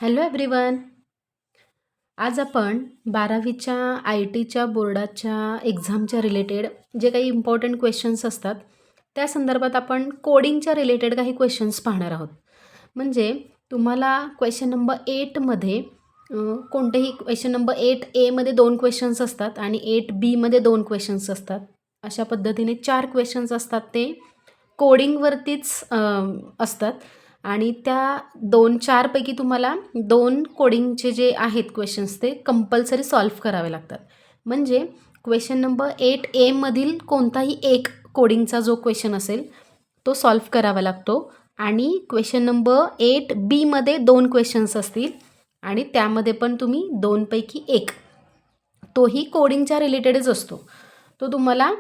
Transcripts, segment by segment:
Hello everyone. आज आपण 12वीच्या I टीच्या बोर्डाच्या एक्झामच्या रिलेटेड जे काही इम्पॉर्टंट क्वेश्चन्स असतात त्या संदर्भात आपण कोडिंगच्या रिलेटेड काही क्वेश्चन्स पाहणार आहोत. म्हणजे तुम्हाला क्वेश्चन नंबर 8मध्ये कोणतेही क्वेश्चन नंबर 8A मध्ये 2 क्वेश्चन्स असतात आणि 8B मध्ये 2 क्वेश्चन्स असतात. अशा पद्धतीने 4 क्वेश्चन्स असतात ते कोडिंगवरतीच असतात आणि त्या 2-4 पैकी तुम्हाला 2 कोडिंगचे जे आहेत क्वेश्चन्स ते कंपल्सरी सॉल्व्ह करावे लागतात. म्हणजे क्वेश्चन नंबर 8A मधील कोणताही एक कोडिंगचा जो क्वेश्चन असेल तो सॉल्व्ह करावा लागतो आणि क्वेश्चन नंबर 8B मध्ये 2 क्वेश्चन्स असतील आणि त्यामध्ये पण तुम्ही 2 पैकी एक तोही कोडिंगच्या रिलेटेडच असतो. तो तुम्हाला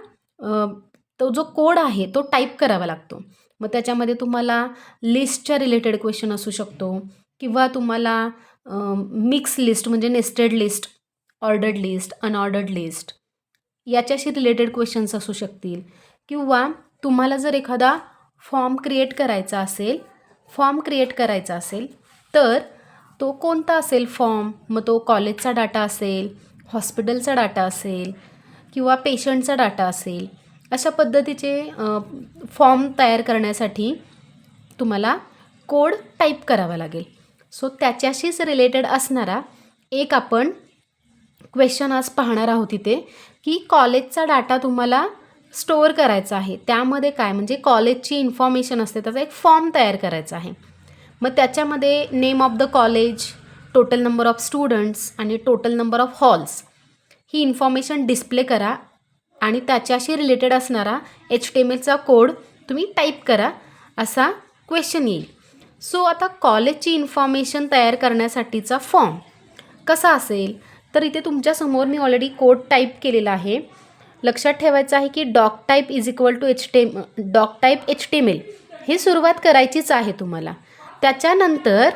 तो जो कोड आहे तो टाईप करावा लागतो. मग त्याच्यामध्ये तुम्हाला लिस्टच्या रिलेटेड क्वेश्चन असू शकतो किंवा तुम्हाला मिक्स लिस्ट म्हणजे nested list, ordered list, unordered list याच्याशी रिलेटेड क्वेश्चन्स असू शकतील किंवा तुम्हाला जर एखादा फॉर्म क्रिएट करायचा असेल तर तो कोणता असेल फॉर्म. मग तो कॉलेजचा डाटा असेल, हॉस्पिटलचा डाटा असेल किंवा पेशंटचा डाटा असेल. अशा पद्धतीचे फॉर्म तयार करण्यासाठी तुम्हाला कोड टाईप करावा लागेल. सो त्याच्याशीच रिलेटेड असणारा एक आपण क्वेश्चन आज पाहणार आहोत इथे की कॉलेजचा डाटा तुम्हाला स्टोअर करायचा आहे. त्यामध्ये काय म्हणजे कॉलेजची इन्फॉर्मेशन असते, त्याचा एक फॉर्म तयार करायचा आहे. मग त्याच्यामध्ये name of the college, total number of students आणि टोटल नंबर ऑफ हॉल्स ही इन्फॉर्मेशन डिस्प्ले करा आणि त्याच्याशी रिलेटेड असणारा HTMLचा कोड तुम्ही टाईप करा असा क्वेश्चन येईल. सो आता कॉलेजची इन्फॉर्मेशन तयार करण्यासाठीचा फॉर्म कसा असेल तर इथे तुमच्यासमोर मी ऑलरेडी कोड टाईप केलेला आहे. लक्षात ठेवायचं आहे की डॉकटाईप HTML ही सुरुवात करायचीच आहे तुम्हाला. त्याच्यानंतर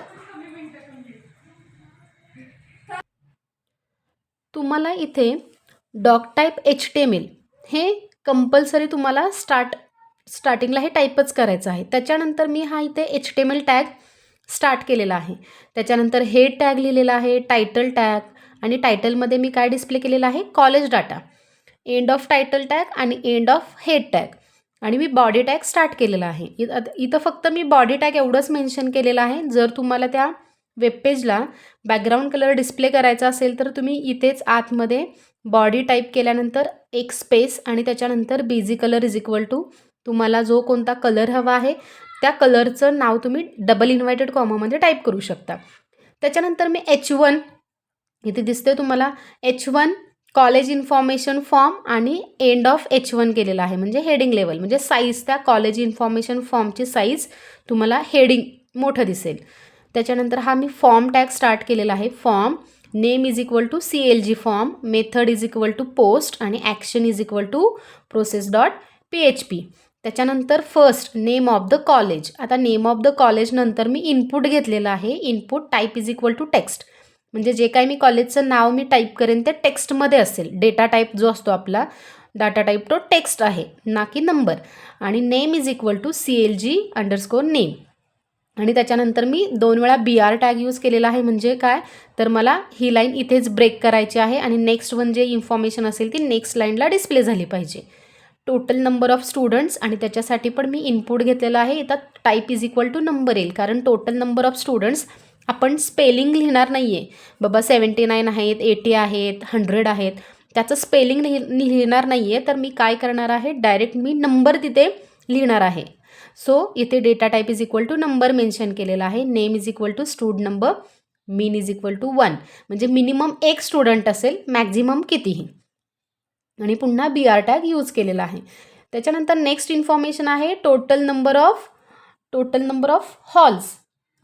तुम्हाला इथे डॉकटाईप HTML हे कंपल्सरी तुम्हाला स्टार्टिंगला हे टाईपच करायचं आहे. त्याच्यानंतर मी हा इथे HTML टॅग स्टार्ट केलेला आहे. त्याच्यानंतर हेड टॅग लिहिलेला आहे, टायटल टॅग आणि टायटलमध्ये मी काय डिस्प्ले केलेलं आहे college data, end of title tag आणि एंड ऑफ हेड टॅग आणि मी बॉडी टॅग स्टार्ट केलेला आहे. इथं फक्त मी बॉडी टॅग एवढंच मेन्शन केलेलं आहे. जर तुम्हाला त्या वेबपेजला बॅकग्राऊंड कलर डिस्प्ले करायचा असेल तर तुम्ही इथेच आतमध्ये बॉडी टाईप केल्यानंतर एक स्पेस आणि त्याच्यानंतर BG colour is equal to तुम्हाला जो कोणता कलर हवा आहे त्या कलरचं नाव तुम्ही डबल इन्व्हर्टेड कॉमामध्ये टाईप करू शकता. त्याच्यानंतर मी H1 इथे दिसते तुम्हाला H1 कॉलेज इन्फॉर्मेशन फॉर्म आणि एंड ऑफ H1 केलेला आहे. म्हणजे हेडिंग लेवल म्हणजे साईज, त्या कॉलेज इन्फॉर्मेशन फॉर्मची साईज तुम्हाला हेडिंग मोठं दिसेल. त्याच्यानंतर हा मी फॉर्म टॅग स्टार्ट केलेला आहे. Form name is equal to CLG form, method is equal to post आणि action is equal to process.php. त्याच्यानंतर first name of the college. आता नेम ऑफ द कॉलेज नंतर मी इनपुट घेतलेलं आहे. Input type is equal to text. म्हणजे जे काही मी कॉलेजचं नाव मी टाईप करेन ते टेक्स्टमध्ये असेल. डेटा टाईप जो असतो आपला डाटा टाईप तो टेक्स्ट आहे ना की नंबर. आणि नेम इज इक्वल टू CLG_नेम. आणि त्याच्यानंतर मी 2 वेळा BR टॅग यूज केलेला आहे. म्हणजे काय तर मला ही लाईन इथेच ब्रेक करायची आहे आणि नेक्स्ट वन जे इन्फॉर्मेशन असेल ती नेक्स्ट लाईनला डिस्प्ले झाली पाहिजे. टोटल नंबर ऑफ स्टुडंट्स आणि त्याच्यासाठी पण मी इनपुट घेतलेलं आहे. इथं type is equal to number येईल कारण टोटल नंबर ऑफ स्टुडंट्स आपण स्पेलिंग लिहिणार नाही आहे. बाबा 79 आहेत, 80 आहेत, 100 आहेत, त्याचं स्पेलिंग लिहिणार नाही आहे. तर मी काय करणार आहे डायरेक्ट मी नंबर तिथे लिहिणार आहे. सो इथे data type is equal to number mention केलेला आहे. Name is equal to stud number, min is equal to 1 म्हणजे मिनिमम एक स्टुडंट असेल, मॅक्झिमम कितीही. आणि पुन्हा BR टॅग यूज केलेला आहे. त्याच्यानंतर नेक्स्ट इन्फॉर्मेशन आहे टोटल नंबर ऑफ हॉल्स.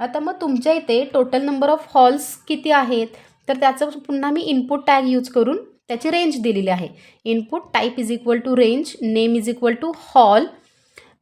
आता मग तुमच्या इथे टोटल नंबर ऑफ हॉल्स किती आहेत तर त्याचं पुन्हा मी इनपुट टॅग यूज करून त्याची रेंज दिलेली आहे. Input type is equal to range, name is equal to hall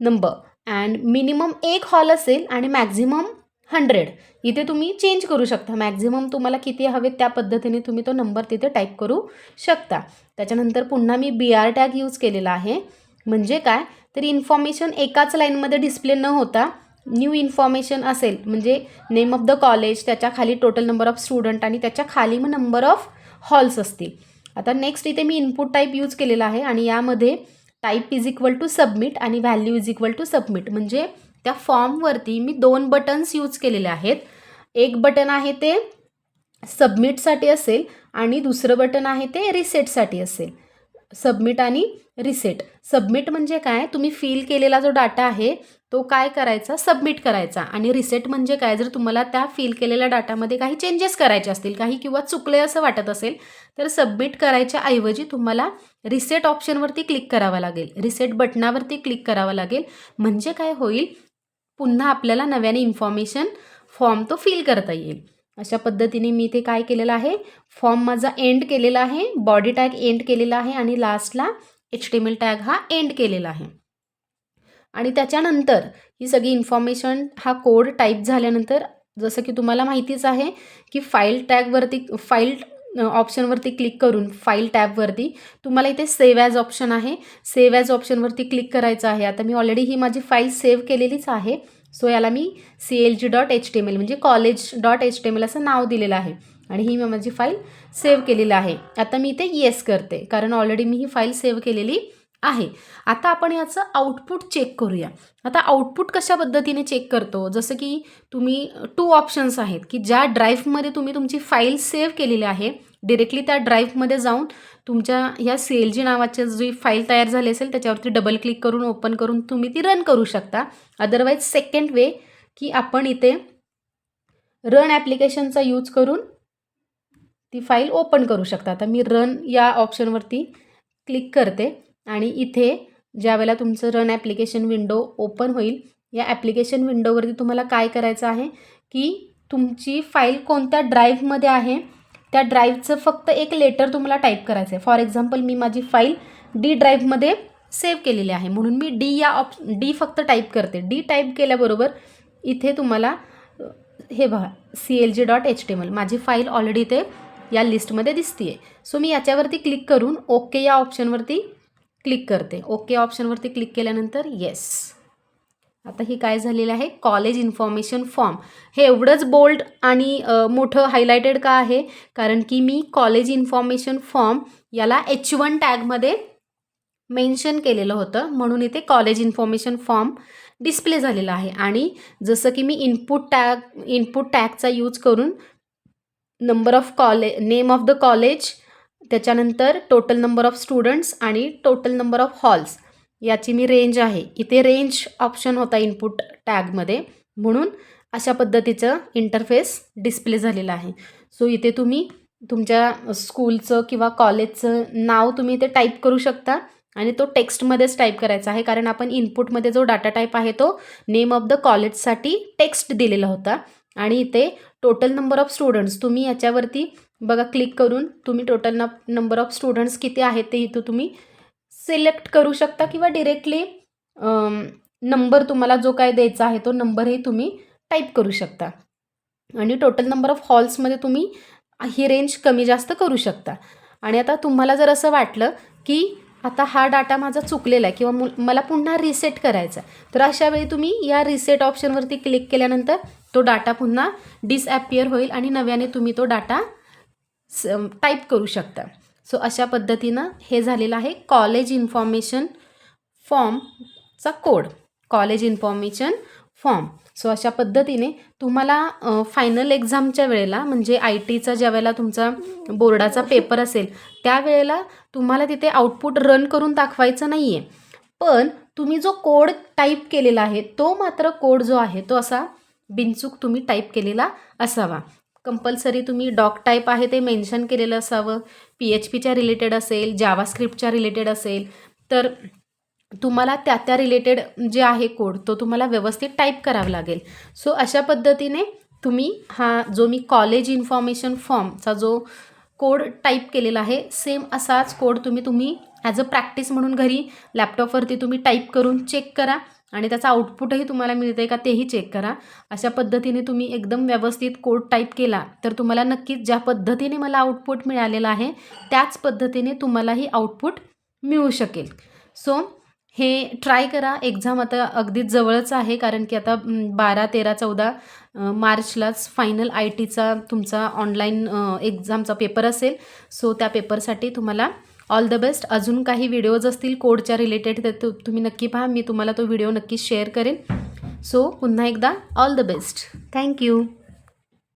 number and minimum एक हॉल असेल आणि मॅक्झिमम 100. इथे तुम्ही चेंज करू शकता. मॅक्झिमम तुम्हाला किती हवे त्या पद्धतीने तुम्ही तो नंबर तिथे टाईप करू शकता. त्याच्यानंतर पुन्हा मी BR टॅग यूज केलेला आहे. म्हणजे काय तर इन्फॉर्मेशन एकाच लाईनमध्ये डिस्प्ले न होता न्यू इन्फॉर्मेशन असेल म्हणजे नेम ऑफ द कॉलेज, त्याच्या खाली टोटल नंबर ऑफ स्टुडंट आणि त्याच्या खाली मग नंबर ऑफ हॉल्स असतील. आता नेक्स्ट इथे मी इनपुट टाईप यूज केलेला आहे आणि यामध्ये type is equal to submit आणि value is equal to submit, म्हणजे त्या फॉर्मवरती मी 2 बटन्स यूज केलेले आहेत. एक बटन आहे ते सबमिटसाठी असेल आणि दुसरं बटन आहे ते रिसेटसाठी असेल. सबमिट आणि रिसेट. सबमिट म्हणजे काय, तुम्ही फिल केलेला जो डाटा आहे तो काय करायचा, सबमिट करायचा. आणि रिसेट म्हणजे काय, जर तुम्हाला त्या फिल केलेल्या डाटामध्ये काही चेंजेस करायचे असतील, काही किंवा चुकले असं वाटत असेल, तर सबमिट करायच्या ऐवजी तुम्हाला रिसेट ऑप्शनवरती क्लिक करावं लागेल, रिसेट बटनावरती क्लिक करावं लागेल. म्हणजे काय होईल, पुन्हा आपल्याला नव्याने इन्फॉर्मेशन फॉर्म तो फिल करता येईल. अशा पद्धतीने मी ते काय केलेलं आहे, फॉर्म माझा एंड केलेला आहे, बॉडी टॅग एंड केलेला आहे आणि लास्टला HTML टॅग हा एंड केलेला आहे. आणि त्याच्यानंतर ही सगळी इन्फॉर्मेशन, हा कोड टाईप झाल्यानंतर जसं की तुम्हाला माहितीच आहे की फाईल टॅगवरती, फाईल ऑप्शनवरती क्लिक करून फाईल टॅबवरती तुम्हाला इथे सेव्ह ॲज ऑप्शन आहे, सेव्ह ॲज ऑप्शनवरती क्लिक करायचं आहे. आता मी ऑलरेडी ही माझी फाईल सेव्ह केलेलीच आहे. सो याला मी CLG.HTML म्हणजे college.html असं नाव दिलेलं आहे आणि ही मी माझी फाईल सेव्ह केलेली आहे. आता मी इथे येस करते कारण ऑलरेडी मी ही फाईल सेव्ह केलेली आहे. आता आपण याचं आउटपुट चेक करूया. आता आउटपुट कशा पद्धतीने चेक करतो, जसं की तुम्ही 2 ऑप्शन्स आहेत की ज्या ड्राईव्हमध्ये तुम्ही तुमची फाईल सेव्ह केलेली आहे, डिरेक्टली त्या ड्राईव्हमध्ये जाऊन तुमच्या ह्या CLG नावाची जी फाईल तयार झाली असेल त्याच्यावरती डबल क्लिक करून ओपन करून तुम्ही ती रन करू शकता. अदरवाईज सेकंड वे की आपण इथे रन ॲप्लिकेशनचा यूज करून ती फाईल ओपन करू शकता. आता मी रन या ऑप्शनवरती क्लिक करते आणि इथे ज्यावेळेला तुमचं रन ॲप्लिकेशन विंडो ओपन होईल, या ॲप्लिकेशन विंडोवरती तुम्हाला काय करायचं आहे की तुमची फाईल कोणत्या ड्राईव्हमध्ये आहे त्या ड्राईव्हचं फक्त एक लेटर तुम्हाला टाईप करायचं आहे. फॉर एक्झाम्पल मी माझी फाईल D ड्राईव्हमध्ये सेव्ह केलेली आहे म्हणून मी D फक्त टाईप करते. D टाईप केल्याबरोबर इथे तुम्हाला हे बघा CLG.HTML माझी फाईल ऑलरेडी इथे या लिस्टमध्ये दिसते आहे. सो मी याच्यावरती क्लिक करून ओके या ऑप्शनवरती क्लिक करते. ओके ऑप्शनवरती क्लिक केल्यानंतर येस. आता ही काय झालेलं आहे, कॉलेज इन्फॉर्मेशन फॉर्म. हे एवढंच बोल्ड आणि मोठं हायलायटेड का आहे, कारण की मी कॉलेज इन्फॉर्मेशन फॉर्म याला H1 टॅगमध्ये मेन्शन केलेलं होतं म्हणून इथे कॉलेज इन्फॉर्मेशन फॉर्म डिस्प्ले झालेला आहे. आणि जसं की मी इनपुट टॅगचा यूज करून number of name of the college, त्याच्यानंतर टोटल नंबर ऑफ स्टुडंट्स आणि टोटल नंबर ऑफ हॉल्स याची मी रेंज आहे, इथे रेंज ऑप्शन होता इनपुट टॅगमध्ये म्हणून अशा पद्धतीचं इंटरफेस डिस्प्ले झालेलं आहे. सो इथे तुम्ही तुमच्या स्कूलचं किंवा कॉलेजचं नाव तुम्ही इथे टाईप करू शकता आणि तो टेक्स्टमध्येच टाईप करायचा आहे कारण आपण इनपुटमध्ये जो डाटा टाईप आहे तो नेम ऑफ द कॉलेजसाठी टेक्स्ट दिलेला होता. आणि इथे टोटल नंबर ऑफ स्टुडंट्स तुम्ही याच्यावरती बघा क्लिक करून तुम्ही टोटल नंबर ऑफ स्टुडंट्स किती आहेत ते इथं तुम्ही सिलेक्ट करू शकता किंवा डिरेक्टली नंबर तुम्हाला जो काय द्यायचा आहे तो नंबरही तुम्ही टाईप करू शकता. आणि टोटल नंबर ऑफ हॉल्समध्ये तुम्ही ही रेंज कमी जास्त करू शकता. आणि आता तुम्हाला जर असं वाटलं की आता हा डाटा माझा चुकलेला आहे किंवा मला पुन्हा रिसेट करायचा आहे, तर अशा वेळी तुम्ही या रिसेट ऑप्शनवरती क्लिक केल्यानंतर तो डाटा पुन्हा डिसॲपियर होईल आणि नव्याने तुम्ही तो डाटा टाईप करू शकता. सो अशा पद्धतीनं हे झालेलं आहे कॉलेज इन्फॉर्मेशन फॉर्मचा code, college information form. So अशा पद्धतीने तुम्हाला फायनल एक्झामच्या वेळेला म्हणजे ITचा ज्या वेळेला तुमचा बोर्डाचा पेपर असेल त्यावेळेला तुम्हाला तिथे आउटपुट रन करून दाखवायचं नाही आहे, पण तुम्ही जो कोड टाईप केलेला आहे तो मात्र कोड जो आहे तो असा बिनचूक तुम्ही टाईप केलेला असावा. कंपल्सरी तुम्ही डॉक टाईप आहे ते मेन्शन केलेलं असावं. PHPच्या रिलेटेड असेल, जावास्क्रिप्टच्या रिलेटेड असेल तर तुम्हाला त्या रिलेटेड जे आहे कोड तो तुम्हाला व्यवस्थित टाईप करावा लागेल. सो अशा पद्धतीने तुम्ही हा जो मी कॉलेज इन्फॉर्मेशन फॉर्मचा जो कोड टाईप केलेला आहे सेम असाच कोड तुम्ही ॲज अ प्रॅक्टिस म्हणून घरी लॅपटॉपवरती तुम्ही टाईप करून चेक करा आणि त्याचा आउटपुटही तुम्हाला मिळतं आहे का तेही चेक करा. अशा पद्धतीने तुम्ही एकदम व्यवस्थित कोड टाईप केला तर तुम्हाला नक्कीच ज्या पद्धतीने मला आउटपुट मिळालेलं आहे त्याच पद्धतीने तुम्हालाही आउटपुट मिळू शकेल. सो हे ट्राय करा. एक्झाम आता अगदीच जवळच आहे, कारण की आता 12, 13, 14 मार्चलाच फायनल आय टीचा तुमचा ऑनलाईन एक्झामचा पेपर असेल. सो त्या पेपरसाठी तुम्हाला ऑल द बेस्ट. अजून काही व्हिडिओज असतील कोडच्या रिलेटेड तर तुम्ही नक्की पहा. मी तुम्हाला तो व्हिडिओ नक्की शेअर करेन. सो पुन्हा एकदा ऑल द बेस्ट. थँक्यू.